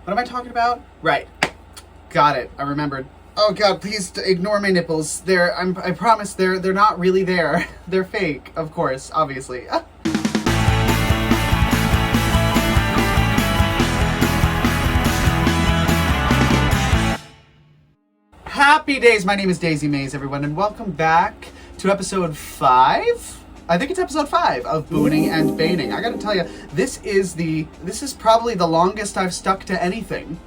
What am I talking about? Right. Got it. I remembered. Oh god, please ignore my nipples. I promise they're not really there. They're fake, of course, obviously. Happy days, my name is Daisy Maize, everyone, and welcome back to episode 5? I think it's episode 5 of Booning and Baining. I gotta tell you, this is probably the longest I've stuck to anything.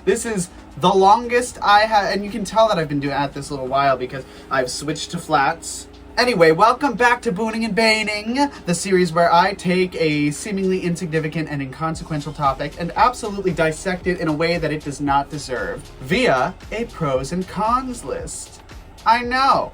This is the longest I have, and you can tell that I've been doing at this a little while because I've switched to flats. Anyway, welcome back to Booning and Baining, the series where I take a seemingly insignificant and inconsequential topic and absolutely dissect it in a way that it does not deserve, via a pros and cons list. I know.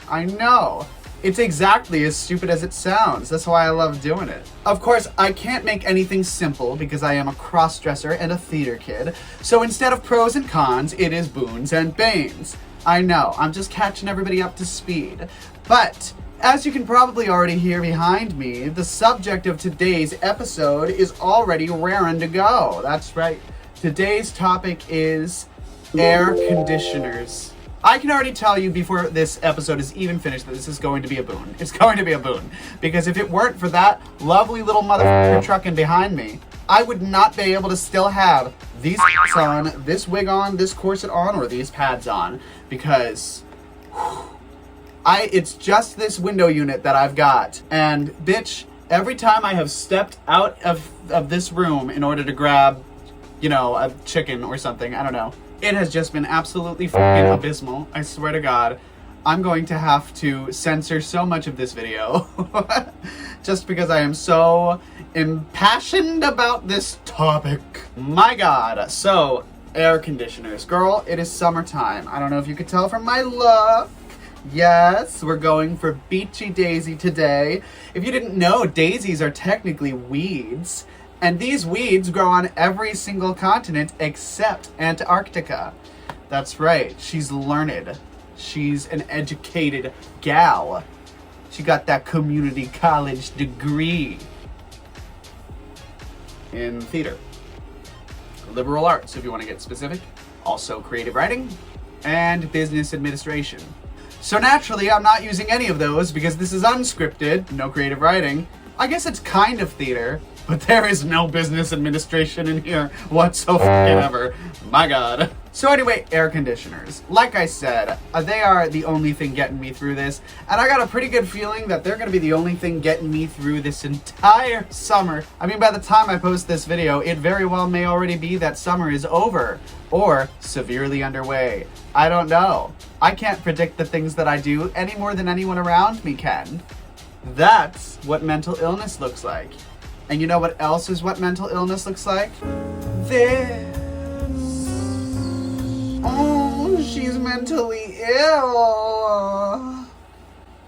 It's exactly as stupid as it sounds. That's why I love doing it. Of course, I can't make anything simple because I am a cross-dresser and a theater kid. So instead of pros and cons, it is boons and banes. I know, I'm just catching everybody up to speed. But as you can probably already hear behind me, the subject of today's episode is already raring to go. That's right. Today's topic is air conditioners. I can already tell you before this episode is even finished that this is going to be a boon. It's going to be a boon. Because if it weren't for that lovely little motherfucker trucking behind me, I would not be able to still have these on, this wig on, this corset on, or these pads on. Because it's just this window unit that I've got. And bitch, every time I have stepped out of this room in order to grab, you know, a chicken or something, I don't know. It has just been absolutely fucking abysmal. I swear to God, I'm going to have to censor so much of this video just because I am so impassioned about this topic. My God. So, air conditioners. Girl, it is summertime. I don't know if you could tell from my look. Yes, we're going for Beachy Daisy today. If you didn't know, daisies are technically weeds. And these weeds grow on every single continent except Antarctica. That's right, she's learned. She's an educated gal. She got that community college degree in theater. Liberal arts, if you want to get specific. Also creative writing and business administration. So naturally, I'm not using any of those because this is unscripted, no creative writing. I guess it's kind of theater. But there is no business administration in here whatsoever. My God. So anyway, air conditioners. Like I said, they are the only thing getting me through this. And I got a pretty good feeling that they're going to be the only thing getting me through this entire summer. I mean, by the time I post this video, it very well may already be that summer is over. Or severely underway. I don't know. I can't predict the things that I do any more than anyone around me can. That's what mental illness looks like. And you know what else is what mental illness looks like? This. Oh, she's mentally ill.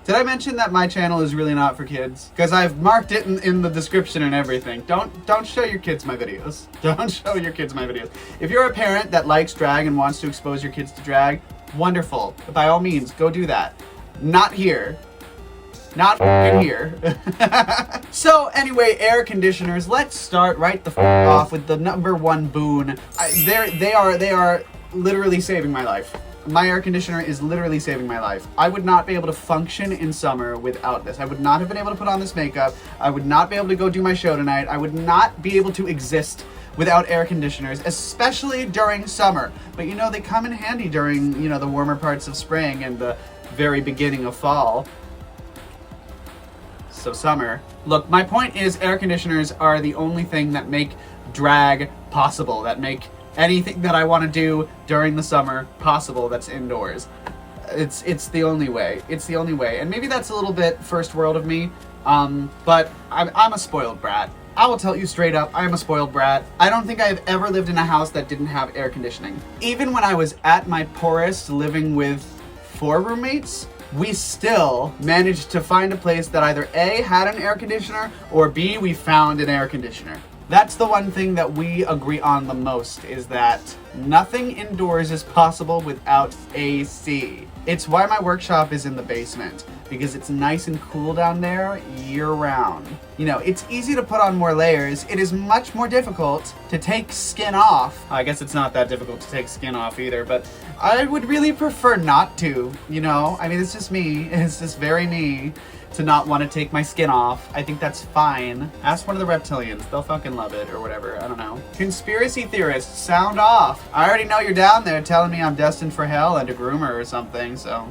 Did I mention that my channel is really not for kids? Because I've marked it in the description and everything. Don't show your kids my videos. Don't show your kids my videos. If you're a parent that likes drag and wants to expose your kids to drag, wonderful. By all means, go do that. Not here. Not in here. So anyway, air conditioners. Let's start right the off with the number one boon. They are literally saving my life. My air conditioner is literally saving my life. I would not be able to function in summer without this. I would not have been able to put on this makeup. I would not be able to go do my show tonight. I would not be able to exist without air conditioners, especially during summer. But you know, they come in handy during, you know, the warmer parts of spring and the very beginning of fall. So summer. Look, my point is air conditioners are the only thing that make drag possible, that make anything that I want to do during the summer possible that's indoors. It's the only way. It's the only way. And maybe that's a little bit first world of me, but I'm a spoiled brat. I will tell you straight up, I am a spoiled brat. I don't think I've ever lived in a house that didn't have air conditioning. Even when I was at my poorest, living with 4 roommates, we still managed to find a place that either A, had an air conditioner, or B, we found an air conditioner. That's the one thing that we agree on the most, is that nothing indoors is possible without AC. It's why my workshop is in the basement. because it's nice and cool down there year-round. You know, it's easy to put on more layers. It is much more difficult to take skin off. I guess it's not that difficult to take skin off either, but I would really prefer not to, you know? I mean, it's just me. It's just very me to not want to take my skin off. I think that's fine. Ask one of the reptilians. They'll fucking love it or whatever. I don't know. Conspiracy theorists, sound off. I already know you're down there telling me I'm destined for hell and a groomer or something, so...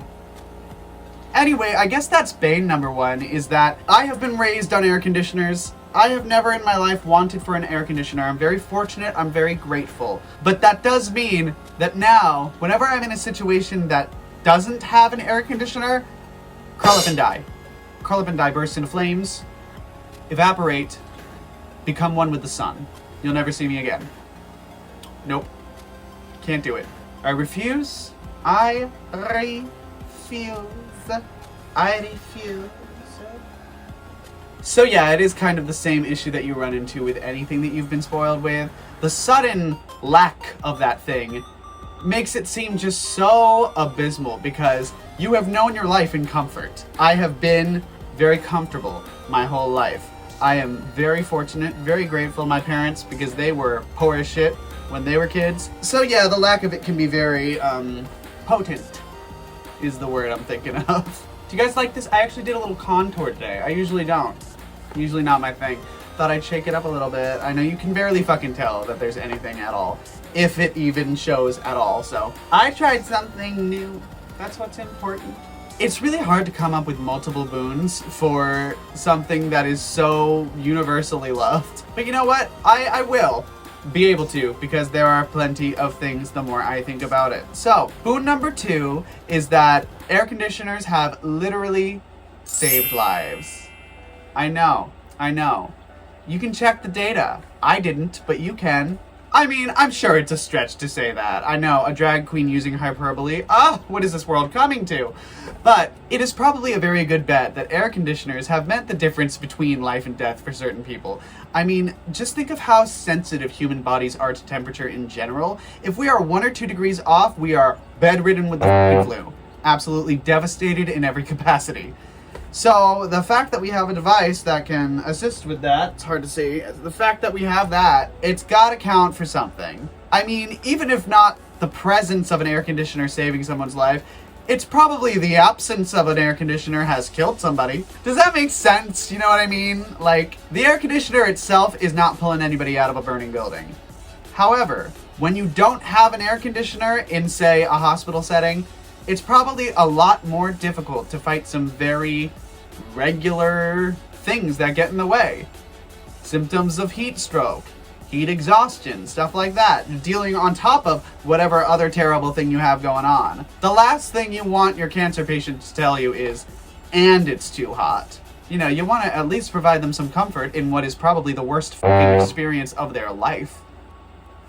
Anyway, I guess that's bane number one, is that I have been raised on air conditioners. I have never in my life wanted for an air conditioner. I'm very fortunate, I'm very grateful. But that does mean that now, whenever I'm in a situation that doesn't have an air conditioner, curl up and die. Curl up and die, burst into flames, evaporate, become one with the sun. You'll never see me again. Nope. Can't do it. I refuse. I refuse. I refuse. So yeah, it is kind of the same issue that you run into with anything that you've been spoiled with. The sudden lack of that thing makes it seem just so abysmal because you have known your life in comfort. I have been very comfortable my whole life. I am very fortunate, very grateful to my parents because they were poor as shit when they were kids. So yeah, the lack of it can be very potent is the word I'm thinking of. Do you guys like this? I actually did a little contour today. I usually don't. Usually not my thing. Thought I'd shake it up a little bit. I know you can barely fucking tell that there's anything at all. If it even shows at all. So I tried something new. That's what's important. It's really hard to come up with multiple boons for something that is so universally loved. But you know what? I will be able to, because there are plenty of things the more I think about it. So, boon number 2 is that air conditioners have literally saved lives. I know. You can check the data. I didn't, but you can. I mean, I'm sure it's a stretch to say that. I know, a drag queen using hyperbole. What is this world coming to? But it is probably a very good bet that air conditioners have meant the difference between life and death for certain people. I mean, just think of how sensitive human bodies are to temperature in general. If we are 1 or 2 degrees off, we are bedridden with the f***ing flu. Absolutely devastated in every capacity. So, the fact that we have a device that can assist with that, it's hard to say, the fact that we have that, it's gotta count for something. I mean, even if not the presence of an air conditioner saving someone's life, it's probably the absence of an air conditioner has killed somebody. Does that make sense? You know what I mean? Like, the air conditioner itself is not pulling anybody out of a burning building. However, when you don't have an air conditioner in, say, a hospital setting, it's probably a lot more difficult to fight some very regular things that get in the way. Symptoms of heat stroke, heat exhaustion, stuff like that. Dealing on top of whatever other terrible thing you have going on. The last thing you want your cancer patient to tell you is, and it's too hot. You know, you want to at least provide them some comfort in what is probably the worst fucking experience of their life.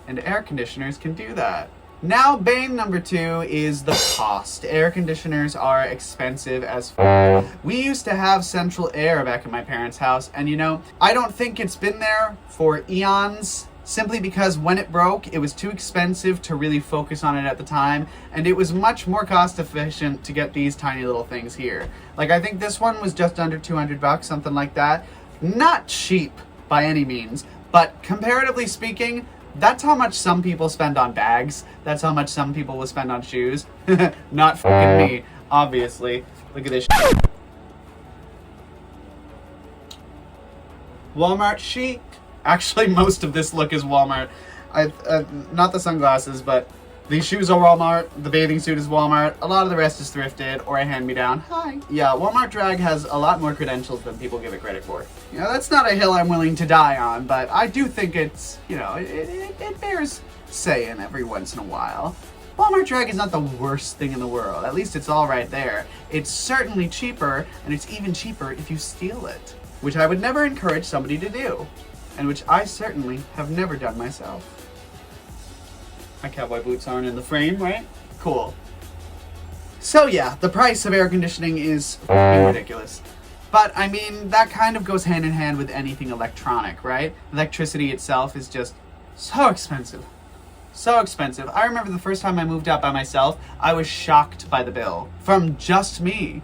And air conditioners can do that. Now, bane number 2 is the cost. Air conditioners are expensive as fuck. We used to have central air back at my parents' house, and you know, I don't think it's been there for eons, simply because when it broke, it was too expensive to really focus on it at the time, and it was much more cost efficient to get these tiny little things here. Like, I think this one was just under 200 bucks, something like that. Not cheap by any means, but comparatively speaking, that's how much some people spend on bags. That's how much some people will spend on shoes. Not fucking me, obviously. Look at this shit. Walmart chic. Actually, most of this look is Walmart. Not the sunglasses, but these shoes are Walmart. The bathing suit is Walmart. A lot of the rest is thrifted or a hand-me-down. Hi. Yeah, Walmart drag has a lot more credentials than people give it credit for. You know, that's not a hill I'm willing to die on, but I do think it's, you know, it bears saying every once in a while. Walmart drag is not the worst thing in the world. At least it's all right there. It's certainly cheaper, and it's even cheaper if you steal it, which I would never encourage somebody to do, and which I certainly have never done myself. My cowboy boots aren't in the frame, right? Cool. So yeah, the price of air conditioning is fucking ridiculous. But, I mean, that kind of goes hand in hand with anything electronic, right? Electricity itself is just so expensive. So expensive. I remember the first time I moved out by myself, I was shocked by the bill. From just me.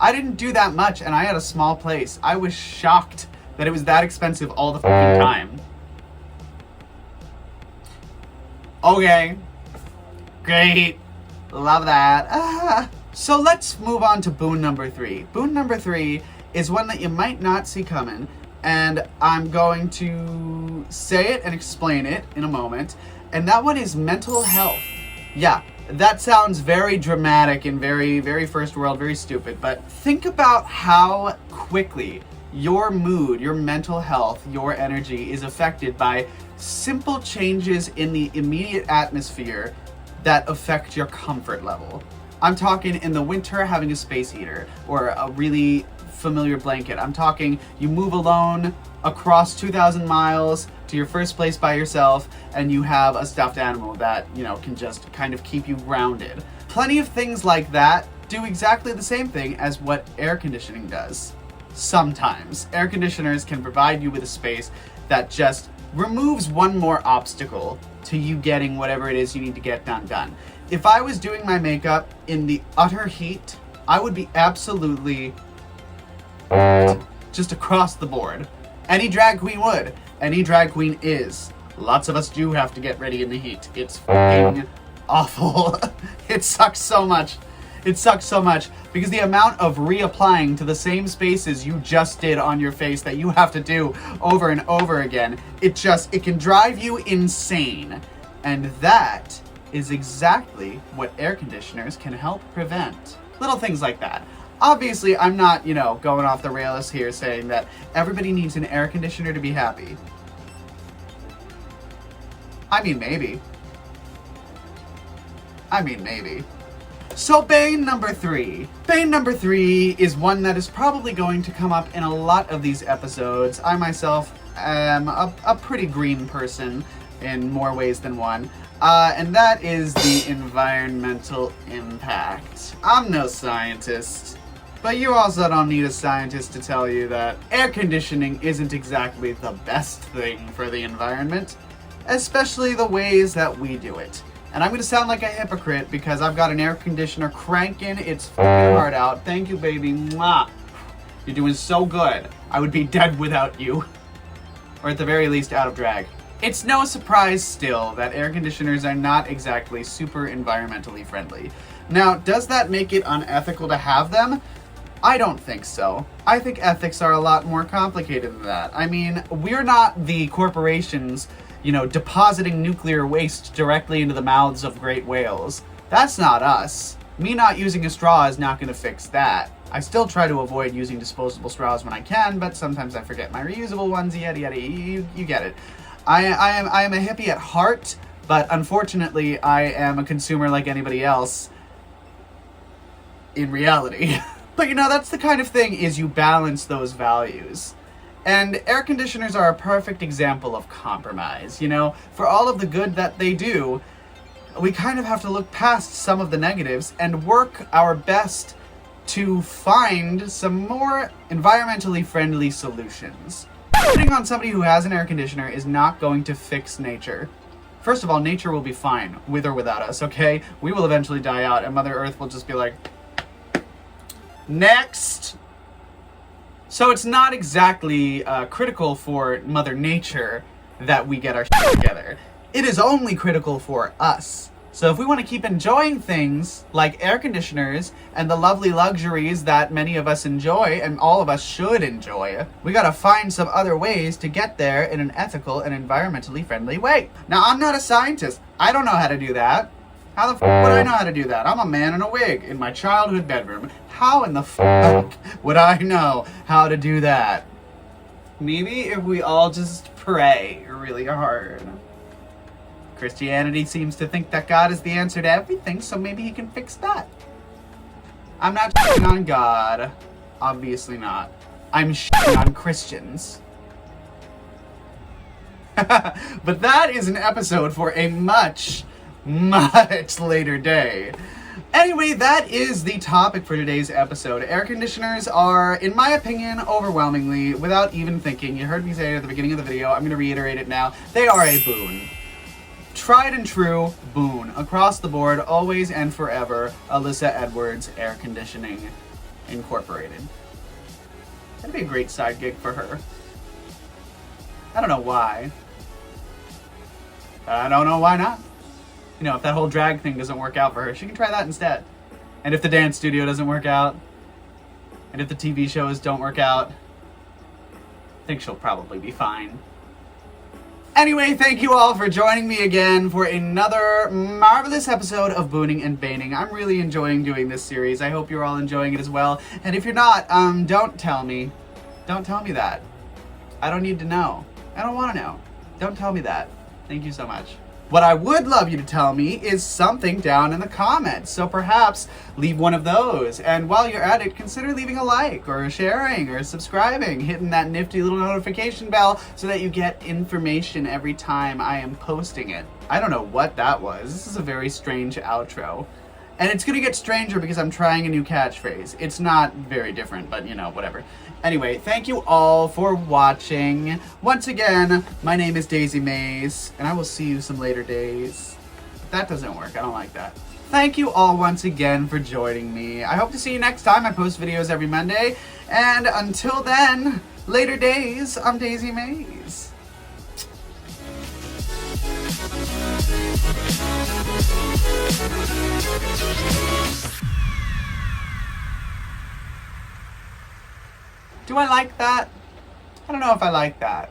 I didn't do that much, and I had a small place. I was shocked that it was that expensive all the fucking time. Okay. Great. Love that. So let's move on to boon number 3. Boon number 3 is one that you might not see coming, and I'm going to say it and explain it in a moment, and that one is mental health. Yeah, that sounds very dramatic and very, very first world, very stupid, but think about how quickly your mood, your mental health, your energy is affected by simple changes in the immediate atmosphere that affect your comfort level. I'm talking in the winter having a space heater or a really familiar blanket. I'm talking you move alone across 2,000 miles to your first place by yourself and you have a stuffed animal that, you know, can just kind of keep you grounded. Plenty of things like that do exactly the same thing as what air conditioning does. Sometimes. Air conditioners can provide you with a space that just removes one more obstacle to you getting whatever it is you need to get done. If I was doing my makeup in the utter heat, I would be absolutely just across the board. Any drag queen would. Any drag queen is. Lots of us do have to get ready in the heat. It's fucking awful. It sucks so much. It sucks so much because the amount of reapplying to the same spaces you just did on your face that you have to do over and over again, it can drive you insane. And that is exactly what air conditioners can help prevent. Little things like that. Obviously, I'm not, going off the rails here saying that everybody needs an air conditioner to be happy. I mean, maybe. So Bane number 3. Bane number 3 is one that is probably going to come up in a lot of these episodes. I myself am a pretty green person in more ways than one. And that is the environmental impact. I'm no scientist, but you also don't need a scientist to tell you that air conditioning isn't exactly the best thing for the environment, especially the ways that we do it. And I'm going to sound like a hypocrite because I've got an air conditioner cranking its fucking heart out. Thank you, baby. Mwah. You're doing so good. I would be dead without you. Or at the very least, out of drag. It's no surprise still that air conditioners are not exactly super environmentally friendly. Now, does that make it unethical to have them? I don't think so. I think ethics are a lot more complicated than that. I mean, we're not the corporations, depositing nuclear waste directly into the mouths of great whales. That's not us. Me not using a straw is not going to fix that. I still try to avoid using disposable straws when I can, but sometimes I forget my reusable ones, yada yada, you get it. I am a hippie at heart, but unfortunately I am a consumer like anybody else in reality. But that's the kind of thing is you balance those values. And air conditioners are a perfect example of compromise, For all of the good that they do, we kind of have to look past some of the negatives and work our best to find some more environmentally friendly solutions. Putting on somebody who has an air conditioner is not going to fix nature. First of all, nature will be fine, with or without us, okay? We will eventually die out, and Mother Earth will just be like, next! So it's not exactly critical for Mother Nature that we get our shit together. It is only critical for us. So if we want to keep enjoying things like air conditioners and the lovely luxuries that many of us enjoy and all of us should enjoy, we gotta find some other ways to get there in an ethical and environmentally friendly way. Now, I'm not a scientist. I don't know how to do that. How the f*** would I know how to do that? I'm a man in a wig in my childhood bedroom. How in the f*** would I know how to do that? Maybe if we all just pray really hard. Christianity seems to think that God is the answer to everything, so maybe he can fix that. I'm not shitting on God. Obviously not. I'm shitting on Christians. But that is an episode for a much later day. Anyway, that is the topic for today's episode. Air conditioners are, in my opinion, overwhelmingly, without even thinking, you heard me say it at the beginning of the video, I'm going to reiterate it now, they are a boon. Tried and true boon. Across the board, always and forever, Alyssa Edwards Air Conditioning. Incorporated. That'd be a great side gig for her. I don't know why. I don't know why not. You know, if that whole drag thing doesn't work out for her, she can try that instead. And if the dance studio doesn't work out, and if the TV shows don't work out, I think she'll probably be fine. Anyway, thank you all for joining me again for another marvelous episode of Booning and Baining. I'm really enjoying doing this series. I hope you're all enjoying it as well. And if you're not, don't tell me. Don't tell me that. I don't need to know. I don't want to know. Don't tell me that. Thank you so much. What I would love you to tell me is something down in the comments. So perhaps leave one of those. And while you're at it, consider leaving a like or sharing or subscribing, hitting that nifty little notification bell so that you get information every time I am posting it. I don't know what that was. This is a very strange outro. And it's gonna get stranger because I'm trying a new catchphrase. It's not very different, but you know, whatever. Anyway, thank you all for watching. Once again, my name is Daisy Maize, and I will see you some later days. That doesn't work, I don't like that. Thank you all once again for joining me. I hope to see you next time. I post videos every Monday. And until then, later days, I'm Daisy Maize. Do I like that? I don't know if I like that.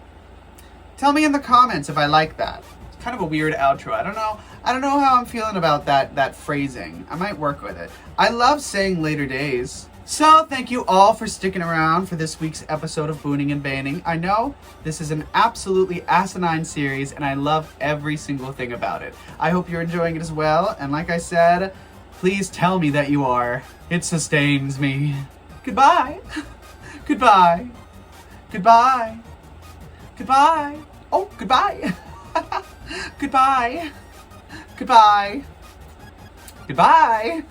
Tell me in the comments if I like that. It's kind of a weird outro. I don't know how I'm feeling about that phrasing. I might work with it. I love saying later days. So thank you all for sticking around for this week's episode of Booning and Baining. I know this is an absolutely asinine series and I love every single thing about it. I hope you're enjoying it as well. And like I said, please tell me that you are. It sustains me. Goodbye. Goodbye. Goodbye. Goodbye. Oh, goodbye. Goodbye. Goodbye. Goodbye.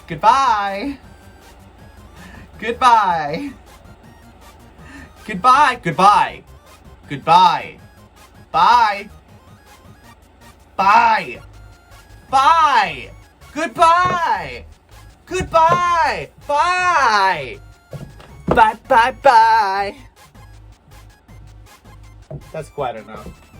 Goodbye. Goodbye. Goodbye. Goodbye. Goodbye. Bye. Bye. Bye. Goodbye. Goodbye. Bye. Bye, bye, bye. That's quite enough.